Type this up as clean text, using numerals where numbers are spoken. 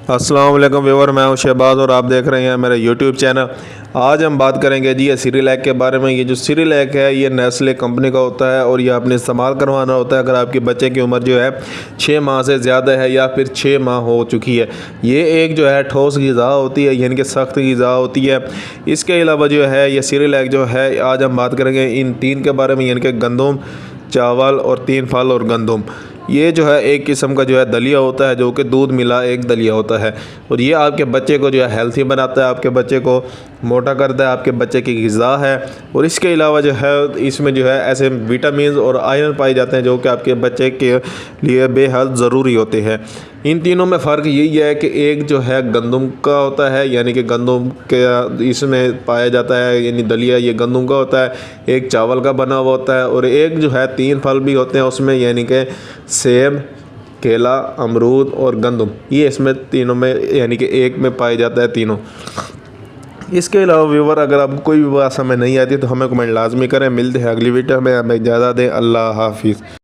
अस्सलाम वालेकुम व्यूअर, मैं हूं शहबाज और आप देख रहे हैं मेरा यूट्यूब चैनल। आज हम बात करेंगे जी ये सीरिलैक के बारे में। ये जो सीरिलैक है ये नेस्ले कंपनी का होता है और ये आपने इस्तेमाल करवाना होता है अगर आपके बच्चे की उम्र जो है 6 माह से ज़्यादा है या फिर 6 माह हो चुकी है। ये एक जो है ठोस ग़िज़ा होती है, यानी कि सख्त ग़िज़ा होती है। इसके अलावा जो है ये सीरिलैक जो है, आज हम बात करेंगे इन तीन के बारे में, यानी कि गंदम, चावल और 3 फल और गंदम। ये जो है एक किस्म का जो है दलिया होता है, जो कि दूध मिला एक दलिया होता है और ये आपके बच्चे को जो है हेल्थी बनाता है, आपके बच्चे को मोटा करता है, आपके बच्चे की ग़िज़ा है। और इसके अलावा जो है इसमें जो है ऐसे विटामिन और आयरन पाए जाते हैं जो कि आपके बच्चे के लिए बेहद ज़रूरी होते हैं। इन तीनों में फ़र्क यही है कि एक जो है गंदम का होता है, यानी कि गंदम के इसमें पाया जाता है, यानी दलिया ये गंदम का होता है। एक चावल का बना हुआ होता है और एक जो है 3 फल भी होते हैं उसमें, यानी कि सेब, केला, अमरूद और गंदम। ये इसमें तीनों में, यानी कि एक में पाया जाता है तीनों। इसके अलावा व्यूवर, अगर आपको कोई भी बात समझ नहीं आती तो हमें कमेंट लाजमी करें। मिलते हैं अगली वीडियो में, हमें इजाज़त दें। अल्लाह हाफिज़।